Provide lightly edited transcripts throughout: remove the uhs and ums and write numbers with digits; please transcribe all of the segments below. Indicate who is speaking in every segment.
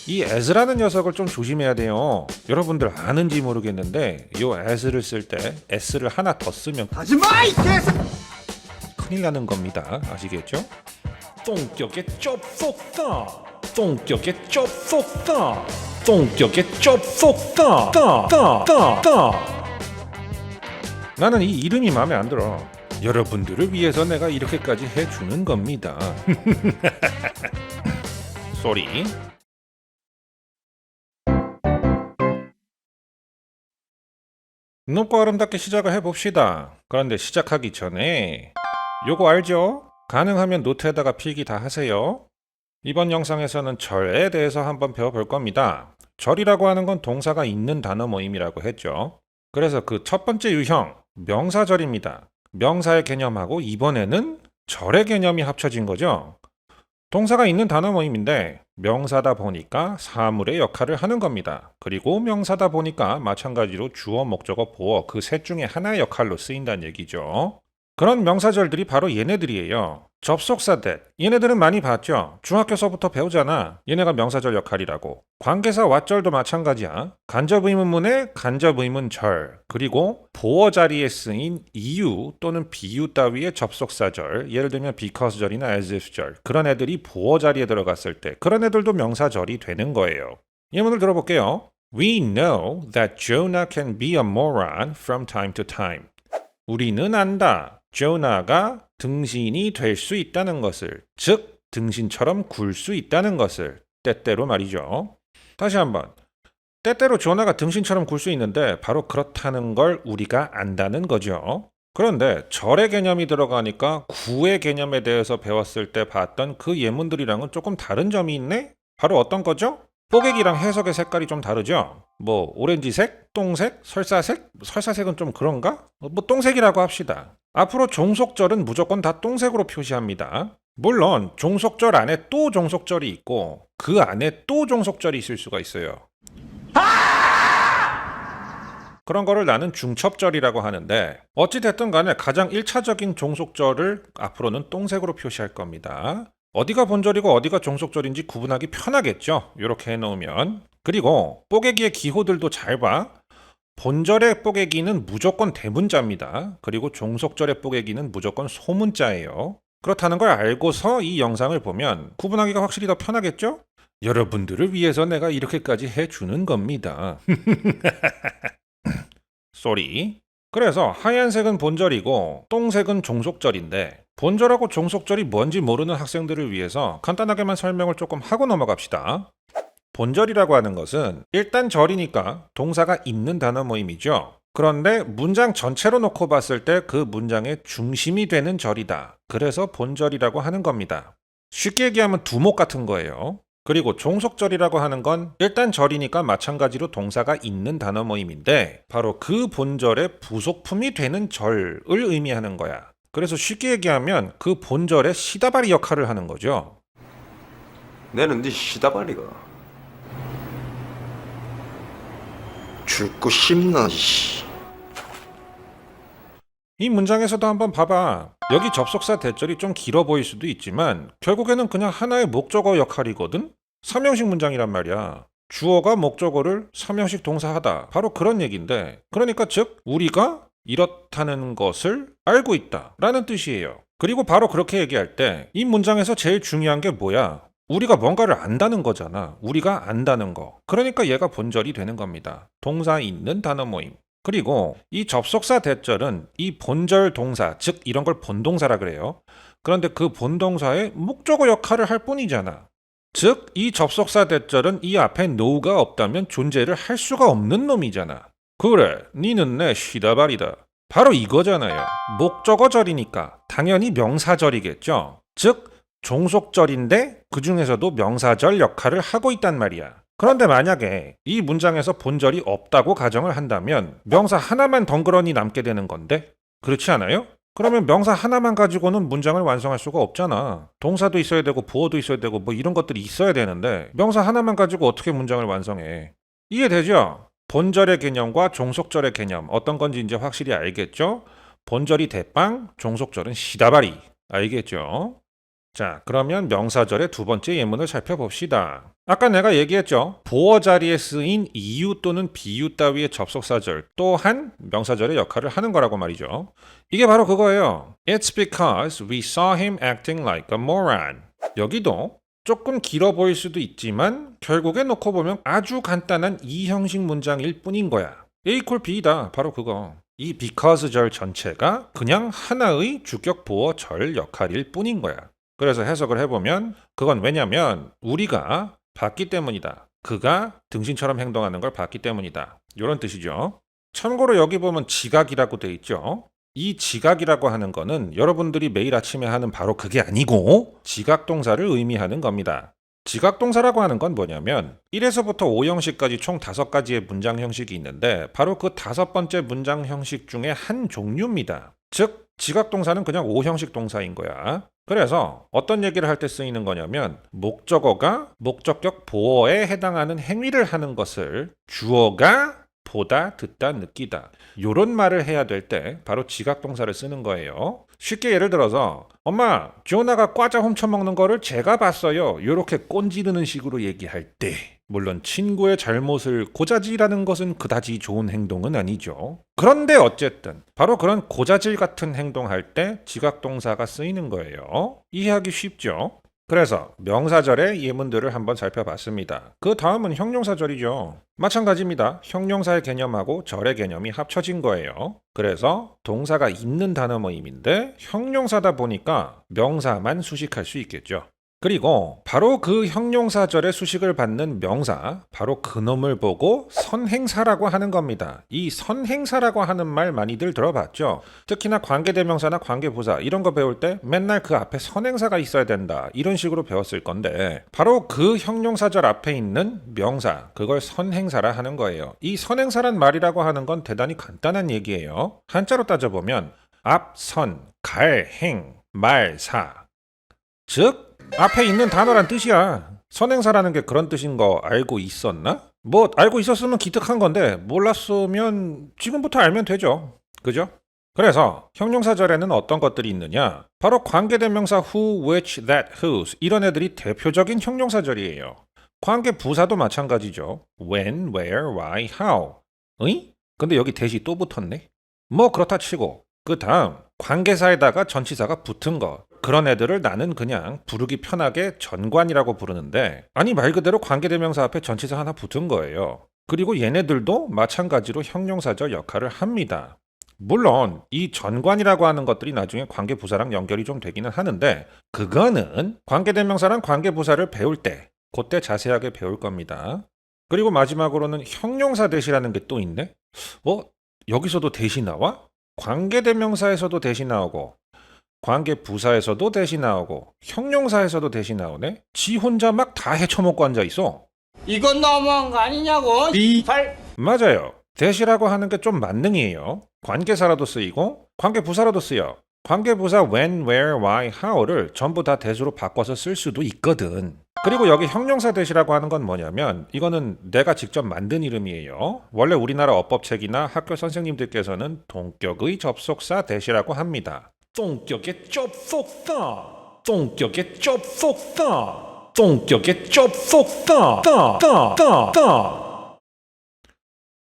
Speaker 1: 이 as라는 녀석을 좀 조심해야 돼요. 여러분들 아는지 모르겠는데 요 as를 쓸 때 s를 하나 더 쓰면
Speaker 2: 하지마 이 개새.
Speaker 1: 큰일 나는 겁니다. 아시겠죠? 똥격에 쩝속다 똥격에 쩝속다 똥격에 쩝속다 따따따따 나는 이 이름이 마음에 안 들어. 여러분들을 위해서 내가 이렇게까지 해주는 겁니다. 쏘리. 높고 아름답게 시작을 해봅시다. 그런데 시작하기 전에 요거 알죠? 가능하면 노트에다가 필기 다 하세요. 이번 영상에서는 절에 대해서 한번 배워볼 겁니다. 절이라고 하는 건 동사가 있는 단어 모임이라고 했죠. 그래서 그 첫 번째 유형, 명사절입니다. 명사의 개념하고 이번에는 절의 개념이 합쳐진 거죠. 동사가 있는 단어 모임인데 명사다 보니까 사물의 역할을 하는 겁니다. 그리고 명사다 보니까 마찬가지로 주어, 목적어, 보어 그 셋 중에 하나의 역할로 쓰인다는 얘기죠. 그런 명사절들이 바로 얘네들이에요. 접속사 that. 얘네들은 많이 봤죠? 중학교서부터 배우잖아. 얘네가 명사절 역할이라고. 관계사 what절도 마찬가지야. 간접의문문의 간접의문절, 그리고 보어 자리에 쓰인 이유 또는 비유 따위의 접속사절, 예를 들면 because절이나 as if절, 그런 애들이 보어 자리에 들어갔을 때 그런 애들도 명사절이 되는 거예요. 예문을 들어볼게요. We know that Jonah can be a moron from time to time. 우리는 안다. 조나가 등신이 될 수 있다는 것을, 즉 등신처럼 굴 수 있다는 것을, 때때로 말이죠. 다시 한번. 때때로 조나가 등신처럼 굴 수 있는데 바로 그렇다는 걸 우리가 안다는 거죠. 그런데 절의 개념이 들어가니까 구의 개념에 대해서 배웠을 때 봤던 그 예문들이랑은 조금 다른 점이 있네? 바로 어떤 거죠? 뽀개기랑 해석의 색깔이 좀 다르죠? 뭐 오렌지색, 똥색, 설사색? 설사색은 좀 그런가? 뭐 똥색이라고 합시다. 앞으로 종속절은 무조건 다 똥색으로 표시합니다. 물론 종속절 안에 또 종속절이 있고 그 안에 또 종속절이 있을 수가 있어요. 그런 거를 나는 중첩절이라고 하는데 어찌됐든 간에 가장 1차적인 종속절을 앞으로는 똥색으로 표시할 겁니다. 어디가 본절이고 어디가 종속절인지 구분하기 편하겠죠. 이렇게 해놓으면. 그리고 뽀개기의 기호들도 잘 봐. 본절의 뽀개기는 무조건 대문자입니다. 그리고 종속절의 뽀개기는 무조건 소문자예요. 그렇다는 걸 알고서 이 영상을 보면 구분하기가 확실히 더 편하겠죠? 여러분들을 위해서 내가 이렇게까지 해주는 겁니다. 쏘리. 그래서 하얀색은 본절이고 똥색은 종속절인데 본절하고 종속절이 뭔지 모르는 학생들을 위해서 간단하게만 설명을 조금 하고 넘어갑시다. 본절이라고 하는 것은 일단 절이니까 동사가 있는 단어 모임이죠. 그런데 문장 전체로 놓고 봤을 때 그 문장의 중심이 되는 절이다. 그래서 본절이라고 하는 겁니다. 쉽게 얘기하면 두목 같은 거예요. 그리고 종속절이라고 하는 건 일단 절이니까 마찬가지로 동사가 있는 단어 모임인데 바로 그 본절의 부속품이 되는 절을 의미하는 거야. 그래서 쉽게 얘기하면 그 본절의 시다바리 역할을 하는 거죠.
Speaker 2: 내는 네 시다발이가 죽고 싶나 씨.
Speaker 1: 이 문장에서도 한번 봐봐. 여기 접속사 대절이 좀 길어 보일 수도 있지만 결국에는 그냥 하나의 목적어 역할이거든? 삼형식 문장이란 말이야. 주어가 목적어를 삼형식 동사하다. 바로 그런 얘기인데 그러니까 즉 우리가 이렇다는 것을 알고 있다 라는 뜻이에요. 그리고 바로 그렇게 얘기할 때 이 문장에서 제일 중요한 게 뭐야? 우리가 뭔가를 안다는 거잖아. 우리가 안다는 거. 그러니까 얘가 본절이 되는 겁니다. 동사 있는 단어 모임. 그리고 이 접속사 대절은 이 본절 동사, 즉 이런 걸 본동사라 그래요. 그런데 그 본동사의 목적어 역할을 할 뿐이잖아. 즉 이 접속사 대절은 이 앞에 no가 없다면 존재를 할 수가 없는 놈이잖아. 그래, 니는 내 시다발이다. 바로 이거잖아요. 목적어절이니까 당연히 명사절이겠죠. 즉 종속절인데 그 중에서도 명사절 역할을 하고 있단 말이야. 그런데 만약에 이 문장에서 본절이 없다고 가정을 한다면 명사 하나만 덩그러니 남게 되는 건데 그렇지 않아요? 그러면 명사 하나만 가지고는 문장을 완성할 수가 없잖아. 동사도 있어야 되고 보어도 있어야 되고 뭐 이런 것들이 있어야 되는데 명사 하나만 가지고 어떻게 문장을 완성해? 이해되죠? 본절의 개념과 종속절의 개념 어떤 건지 이제 확실히 알겠죠? 본절이 대빵, 종속절은 시다바리. 알겠죠? 자, 그러면 명사절의 두 번째 예문을 살펴봅시다. 아까 내가 얘기했죠. 보어 자리에 쓰인 이유 또는 비유 따위의 접속사절 또한 명사절의 역할을 하는 거라고 말이죠. 이게 바로 그거예요. It's because we saw him acting like a moron. 여기도 조금 길어 보일 수도 있지만 결국에 놓고 보면 아주 간단한 이 형식 문장일 뿐인 거야. A equal B다. 바로 그거. 이 because 절 전체가 그냥 하나의 주격 보어 절 역할일 뿐인 거야. 그래서 해석을 해보면 그건 왜냐면 우리가 봤기 때문이다. 그가 등신처럼 행동하는 걸 봤기 때문이다. 이런 뜻이죠. 참고로 여기 보면 지각이라고 돼 있죠. 이 지각이라고 하는 거는 여러분들이 매일 아침에 하는 바로 그게 아니고 지각동사를 의미하는 겁니다. 지각동사라고 하는 건 뭐냐면 1에서부터 5형식까지 총 5가지의 문장 형식이 있는데 바로 그 5번째 문장 형식 중에 한 종류입니다. 즉 지각동사는 그냥 5형식 동사인 거야. 그래서 어떤 얘기를 할 때 쓰이는 거냐면 목적어가 목적격 보어에 해당하는 행위를 하는 것을 주어가 보다, 듣다, 느끼다 요런 말을 해야 될 때 바로 지각동사를 쓰는 거예요. 쉽게 예를 들어서 엄마, 지호나가 과자 훔쳐먹는 거를 제가 봤어요. 요렇게 꼰지르는 식으로 얘기할 때 물론 친구의 잘못을 고자질하는 것은 그다지 좋은 행동은 아니죠. 그런데 어쨌든 바로 그런 고자질 같은 행동할 때 지각동사가 쓰이는 거예요. 이해하기 쉽죠? 그래서 명사절의 예문들을 한번 살펴봤습니다. 그 다음은 형용사절이죠. 마찬가지입니다. 형용사의 개념하고 절의 개념이 합쳐진 거예요. 그래서 동사가 있는 단어 모임인데 형용사다 보니까 명사만 수식할 수 있겠죠. 그리고 바로 그 형용사절의 수식을 받는 명사, 바로 그놈을 보고 선행사라고 하는 겁니다. 이 선행사라고 하는 말 많이들 들어봤죠? 특히나 관계대명사나 관계부사 이런 거 배울 때 맨날 그 앞에 선행사가 있어야 된다 이런 식으로 배웠을 건데 바로 그 형용사절 앞에 있는 명사, 그걸 선행사라 하는 거예요. 이 선행사란 말이라고 하는 건 대단히 간단한 얘기예요. 한자로 따져보면 앞, 선, 갈, 행, 말, 사. 즉 앞에 있는 단어란 뜻이야. 선행사라는 게 그런 뜻인 거 알고 있었나? 뭐 알고 있었으면 기특한 건데 몰랐으면 지금부터 알면 되죠. 그죠? 그래서 형용사절에는 어떤 것들이 있느냐? 바로 관계대명사 who, which, that, whose 이런 애들이 대표적인 형용사절이에요. 관계부사도 마찬가지죠. when, where, why, how. 으이? 근데 여기 대시 또 붙었네? 뭐 그렇다 치고 그 다음 관계사에다가 전치사가 붙은 것 그런 애들을 나는 그냥 부르기 편하게 전관이라고 부르는데 아니 말 그대로 관계대명사 앞에 전치사 하나 붙은 거예요. 그리고 얘네들도 마찬가지로 형용사절 역할을 합니다. 물론 이 전관이라고 하는 것들이 나중에 관계부사랑 연결이 좀 되기는 하는데 그거는 관계대명사랑 관계부사를 배울 때 그때 자세하게 배울 겁니다. 그리고 마지막으로는 형용사 대시라는 게 또 있네? 여기서도 대시 나와? 관계대명사에서도 대시 나오고 관계부사에서도 대시 나오고 형용사에서도 대시 나오네? 지 혼자 막 다 헤쳐먹고 앉아있어.
Speaker 3: 이건 너무한 거 아니냐고.
Speaker 1: 맞아요. 대시라고 하는 게 좀 만능이에요. 관계사라도 쓰이고 관계부사라도 쓰여. 관계부사 when, where, why, how를 전부 다 대수로 바꿔서 쓸 수도 있거든. 그리고 여기 형용사 대시라고 하는 건 뭐냐면 이거는 내가 직접 만든 이름이에요. 원래 우리나라 어법책이나 학교 선생님들께서는 동격의 접속사 대시라고 합니다. 동격의 접속사, 동격의 접속사, 동격의 접속사,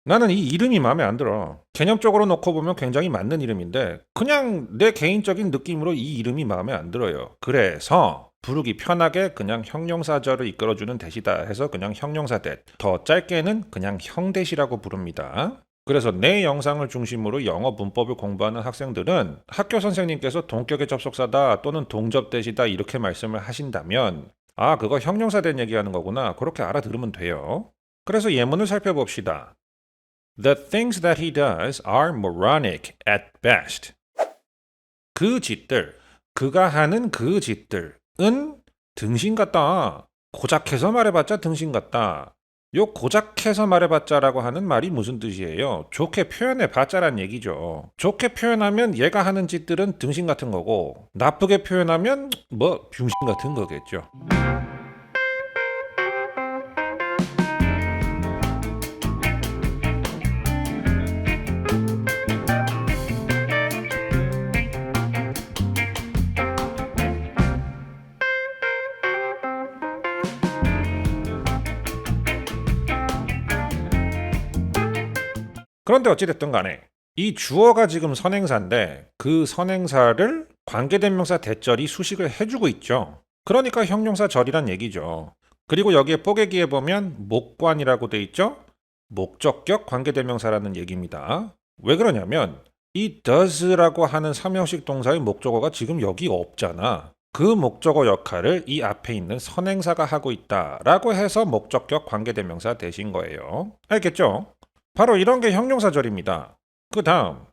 Speaker 1: 나는 이 이름이 마음에 안 들어. 개념적으로 놓고 보면 굉장히 맞는 이름인데 그냥 내 개인적인 느낌으로 이 이름이 마음에 안 들어요. 그래서 부르기 편하게 그냥 형용사절을 이끌어주는 대시다 해서 그냥 형용사대, 더 짧게는 그냥 형대시라고 부릅니다. 그래서 내 영상을 중심으로 영어 문법을 공부하는 학생들은 학교 선생님께서 동격의 접속사다 또는 동접대시다 이렇게 말씀을 하신다면 아 그거 형용사된 얘기하는 거구나 그렇게 알아들으면 돼요. 그래서 예문을 살펴봅시다. The things that he does are moronic at best. 그 짓들, 그가 하는 그 짓들은 등신 같다. 고작해서 말해봤자 등신 같다. 요 고작해서 말해봤자라고 하는 말이 무슨 뜻이에요? 좋게 표현해봤자란 얘기죠. 좋게 표현하면 얘가 하는 짓들은 등신 같은 거고 나쁘게 표현하면 뭐 병신 같은 거겠죠. 그런데 어찌됐든 간에 이 주어가 지금 선행사인데 그 선행사를 관계대명사 대절이 수식을 해주고 있죠. 그러니까 형용사 절이란 얘기죠. 그리고 여기에 뽀개기에 보면 목관이라고 돼 있죠. 목적격 관계대명사라는 얘기입니다. 왜 그러냐면 이 does라고 하는 삼형식 동사의 목적어가 지금 여기 없잖아. 그 목적어 역할을 이 앞에 있는 선행사가 하고 있다라고 해서 목적격 관계대명사 되신 거예요. 알겠죠? 바로 이런 게 형용사절입니다. 그 다음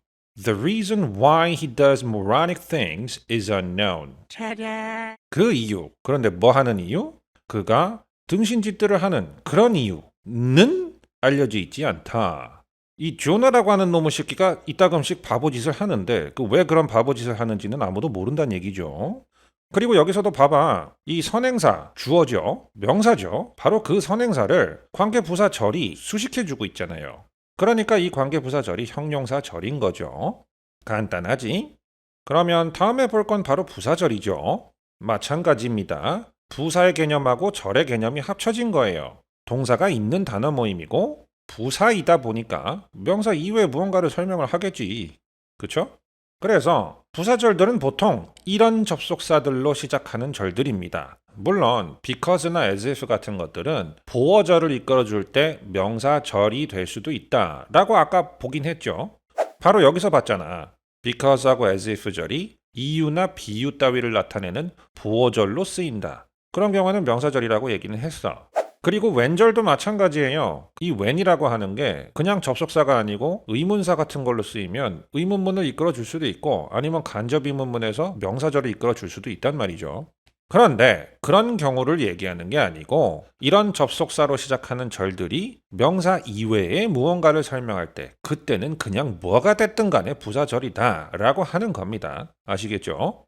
Speaker 1: The reason why he does moronic things is unknown. 그 이유, 그런데 뭐 하는 이유? 그가 등신짓들을 하는 그런 이유는 알려져 있지 않다. 이 조나라고 하는 놈의 새끼가 이따금씩 바보짓을 하는데 그 왜 그런 바보짓을 하는지는 아무도 모른다는 얘기죠. 그리고 여기서도 봐봐. 이 선행사, 주어죠. 명사죠. 바로 그 선행사를 관계부사절이 수식해주고 있잖아요. 그러니까 이 관계부사절이 형용사절인 거죠. 간단하지? 그러면 다음에 볼 건 바로 부사절이죠. 마찬가지입니다. 부사의 개념하고 절의 개념이 합쳐진 거예요. 동사가 있는 단어 모임이고 부사이다 보니까 명사 이외에 무언가를 설명을 하겠지. 그쵸? 그래서 부사절들은 보통 이런 접속사들로 시작하는 절들입니다. 물론 because나 as if 같은 것들은 보어절을 이끌어줄 때 명사절이 될 수도 있다 라고 아까 보긴 했죠. 바로 여기서 봤잖아. because하고 as if 절이 이유나 비유 따위를 나타내는 보어절로 쓰인다. 그런 경우는 명사절이라고 얘기는 했어. 그리고 when절도 마찬가지예요. 이 when이라고 하는 게 그냥 접속사가 아니고 의문사 같은 걸로 쓰이면 의문문을 이끌어 줄 수도 있고 아니면 간접 의문문에서 명사절을 이끌어 줄 수도 있단 말이죠. 그런데 그런 경우를 얘기하는 게 아니고 이런 접속사로 시작하는 절들이 명사 이외에 무언가를 설명할 때 그때는 그냥 뭐가 됐든 간에 부사절이다 라고 하는 겁니다. 아시겠죠?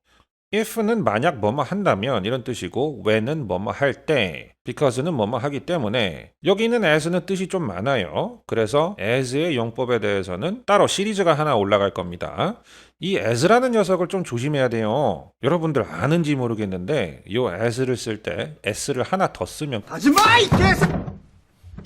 Speaker 1: if는 만약 뭐뭐 한다면 이런 뜻이고 when은 뭐뭐 할 때, because는 뭐뭐 하기 때문에 여기 있는 as는 뜻이 좀 많아요. 그래서 as의 용법에 대해서는 따로 시리즈가 하나 올라갈 겁니다. 이 as라는 녀석을 좀 조심해야 돼요. 여러분들 아는지 모르겠는데 이 as를 쓸 때 s를 하나 더 쓰면
Speaker 2: 하지마 이 개새.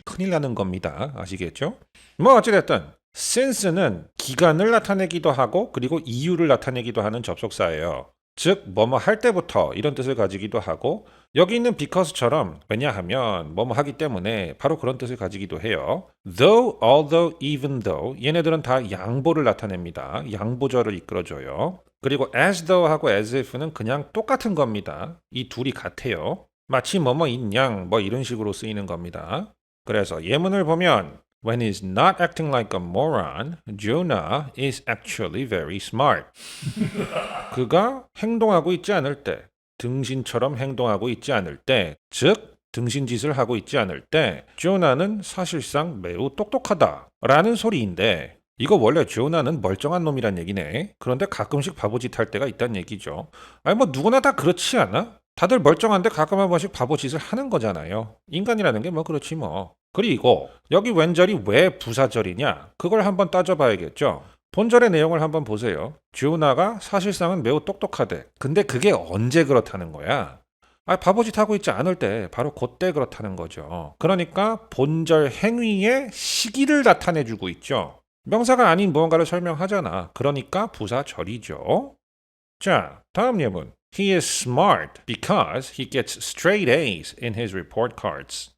Speaker 1: 큰일 나는 겁니다. 아시겠죠? 뭐 어찌됐든 since는 기간을 나타내기도 하고 그리고 이유를 나타내기도 하는 접속사예요. 즉 뭐뭐 할 때부터 이런 뜻을 가지기도 하고 여기 있는 because처럼 왜냐하면 뭐뭐 하기 때문에 바로 그런 뜻을 가지기도 해요. Though, although, even though 얘네들은 다 양보를 나타냅니다. 양보절을 이끌어줘요. 그리고 as though하고 as if는 그냥 똑같은 겁니다. 이 둘이 같아요. 마치 뭐뭐인 양 뭐 이런 식으로 쓰이는 겁니다. 그래서 예문을 보면 When he's not acting like a moron, Jonah is actually very smart. 그가 행동하고 있지 않을 때, 등신처럼 행동하고 있지 않을 때, 즉 등신짓을 하고 있지 않을 때 조나는 사실상 매우 똑똑하다 라는 소리인데 이거 원래 조나는 멀쩡한 놈이란 얘기네. 그런데 가끔씩 바보짓 할 때가 있다는 얘기죠. 아니 뭐 누구나 다 그렇지 않아? 다들 멀쩡한데 가끔 한 번씩 바보짓을 하는 거잖아요. 인간이라는 게 뭐 그렇지 뭐. 그리고 여기 웬절이 왜 부사절이냐? 그걸 한번 따져봐야겠죠. 본절의 내용을 한번 보세요. 조나가 사실상은 매우 똑똑하대. 근데 그게 언제 그렇다는 거야? 바보짓 하고 있지 않을 때 바로 그때 그렇다는 거죠. 그러니까 본절 행위의 시기를 나타내주고 있죠. 명사가 아닌 무언가를 설명하잖아. 그러니까 부사절이죠. 자, 다음 예문. He is smart because he gets straight A's in his report cards.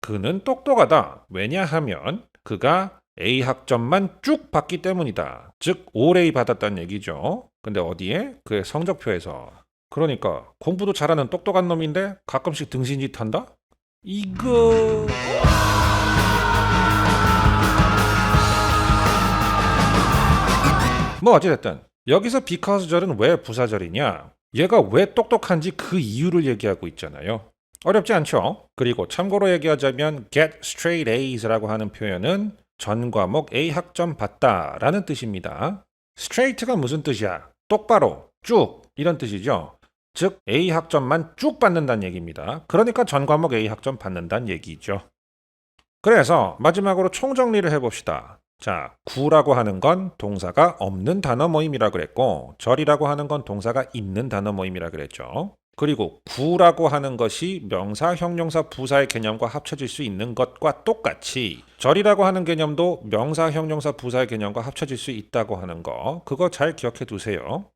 Speaker 1: 그는 똑똑하다. 왜냐하면 그가 A 학점만 쭉 받기 때문이다. 즉 올 A 받았다는 얘기죠. 근데 어디에? 그의 성적표에서. 그러니까 공부도 잘하는 똑똑한 놈인데 가끔씩 등신짓 한다? 이거... 뭐 어찌됐든 여기서 because절은 왜 부사절이냐? 얘가 왜 똑똑한지 그 이유를 얘기하고 있잖아요. 어렵지 않죠? 그리고 참고로 얘기하자면 get straight A's라고 하는 표현은 전 과목 A 학점 받다 라는 뜻입니다. straight가 무슨 뜻이야? 똑바로, 쭉 이런 뜻이죠. 즉 A 학점만 쭉 받는다는 얘기입니다. 그러니까 전 과목 A 학점 받는다는 얘기죠. 그래서 마지막으로 총정리를 해봅시다. 자, 구라고 하는 건 동사가 없는 단어 모임이라 그랬고 절이라고 하는 건 동사가 있는 단어 모임이라 그랬죠. 그리고 구라고 하는 것이 명사, 형용사, 부사의 개념과 합쳐질 수 있는 것과 똑같이 절이라고 하는 개념도 명사, 형용사, 부사의 개념과 합쳐질 수 있다고 하는 거, 그거 잘 기억해 두세요.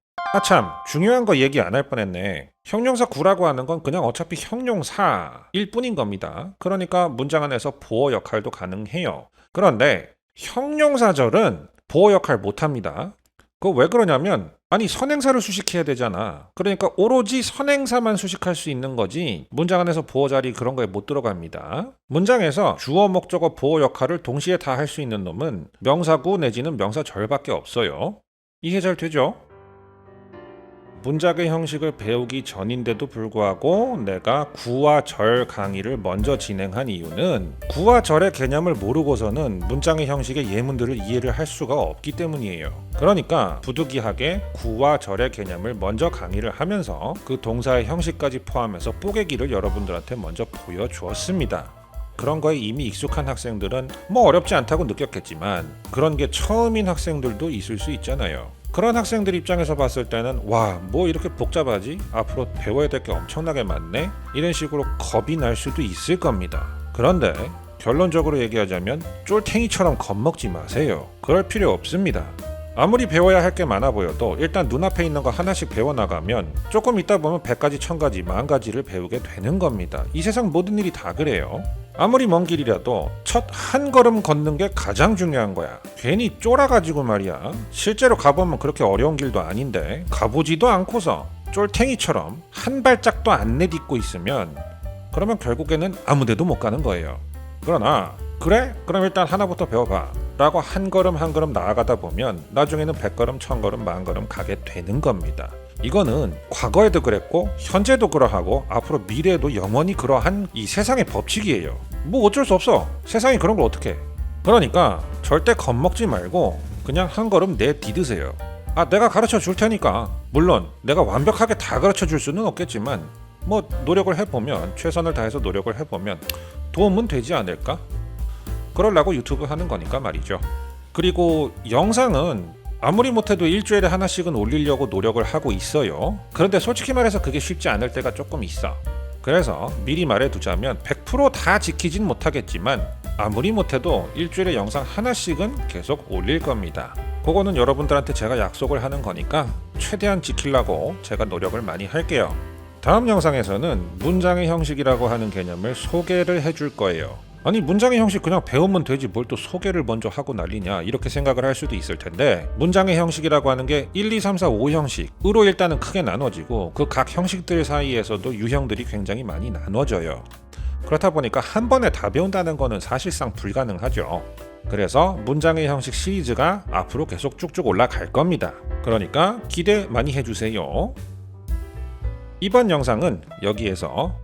Speaker 1: 참, 중요한 거 얘기 안 할 뻔했네. 형용사 구라고 하는 건 그냥 어차피 형용사일 뿐인 겁니다. 그러니까 문장 안에서 보어 역할도 가능해요. 그런데 형용사절은 보어 역할 못합니다. 그거 왜 그러냐면 아니 선행사를 수식해야 되잖아. 그러니까 오로지 선행사만 수식할 수 있는 거지 문장 안에서 보어 자리 그런 거에 못 들어갑니다. 문장에서 주어, 목적어, 보어 역할을 동시에 다 할 수 있는 놈은 명사구 내지는 명사절밖에 없어요. 이해 잘 되죠? 문장의 형식을 배우기 전인데도 불구하고 내가 구와 절 강의를 먼저 진행한 이유는 구와 절의 개념을 모르고서는 문장의 형식의 예문들을 이해를 할 수가 없기 때문이에요. 그러니까 부득이하게 구와 절의 개념을 먼저 강의를 하면서 그 동사의 형식까지 포함해서 뽀개기를 여러분들한테 먼저 보여주었습니다. 그런 거에 이미 익숙한 학생들은 뭐 어렵지 않다고 느꼈겠지만 그런 게 처음인 학생들도 있을 수 있잖아요. 그런 학생들 입장에서 봤을 때는 와, 뭐 이렇게 복잡하지? 앞으로 배워야 될 게 엄청나게 많네? 이런 식으로 겁이 날 수도 있을 겁니다. 그런데 결론적으로 얘기하자면 쫄탱이처럼 겁먹지 마세요. 그럴 필요 없습니다. 아무리 배워야 할 게 많아 보여도 일단 눈앞에 있는 거 하나씩 배워나가면 조금 있다 보면 100가지, 1000가지, 10,000가지를 배우게 되는 겁니다. 이 세상 모든 일이 다 그래요. 아무리 먼 길이라도 첫 한 걸음 걷는 게 가장 중요한 거야. 괜히 쫄아가지고 말이야. 실제로 가보면 그렇게 어려운 길도 아닌데 가보지도 않고서 쫄탱이처럼 한 발짝도 안 내딛고 있으면 그러면 결국에는 아무 데도 못 가는 거예요. 그러나 그래? 그럼 일단 하나부터 배워봐 라고 한 걸음 한 걸음 나아가다 보면 나중에는 100걸음, 1000걸음, 10,000걸음 가게 되는 겁니다. 이거는 과거에도 그랬고 현재도 그러하고 앞으로 미래에도 영원히 그러한 이 세상의 법칙이에요. 뭐 어쩔 수 없어. 세상이 그런 걸 어떻게 해. 그러니까 절대 겁먹지 말고 그냥 한 걸음 내디드세요. 내가 가르쳐 줄 테니까. 물론 내가 완벽하게 다 가르쳐 줄 수는 없겠지만 뭐 노력을 해보면, 최선을 다해서 노력을 해보면 도움은 되지 않을까? 그러려고 유튜브 하는 거니까 말이죠. 그리고 영상은 아무리 못해도 일주일에 하나씩은 올리려고 노력을 하고 있어요. 그런데 솔직히 말해서 그게 쉽지 않을 때가 조금 있어. 그래서 미리 말해두자면 100% 다 지키진 못하겠지만 아무리 못해도 일주일에 영상 하나씩은 계속 올릴 겁니다. 그거는 여러분들한테 제가 약속을 하는 거니까 최대한 지키려고 제가 노력을 많이 할게요. 다음 영상에서는 문장의 형식이라고 하는 개념을 소개를 해줄 거예요. 아니 문장의 형식 그냥 배우면 되지 뭘 또 소개를 먼저 하고 난리냐 이렇게 생각을 할 수도 있을 텐데 문장의 형식이라고 하는 게 1, 2, 3, 4, 5 형식으로 일단은 크게 나눠지고 그 각 형식들 사이에서도 유형들이 굉장히 많이 나눠져요. 그렇다 보니까 한 번에 다 배운다는 거는 사실상 불가능하죠. 그래서 문장의 형식 시리즈가 앞으로 계속 쭉쭉 올라갈 겁니다. 그러니까 기대 많이 해주세요. 이번 영상은 여기에서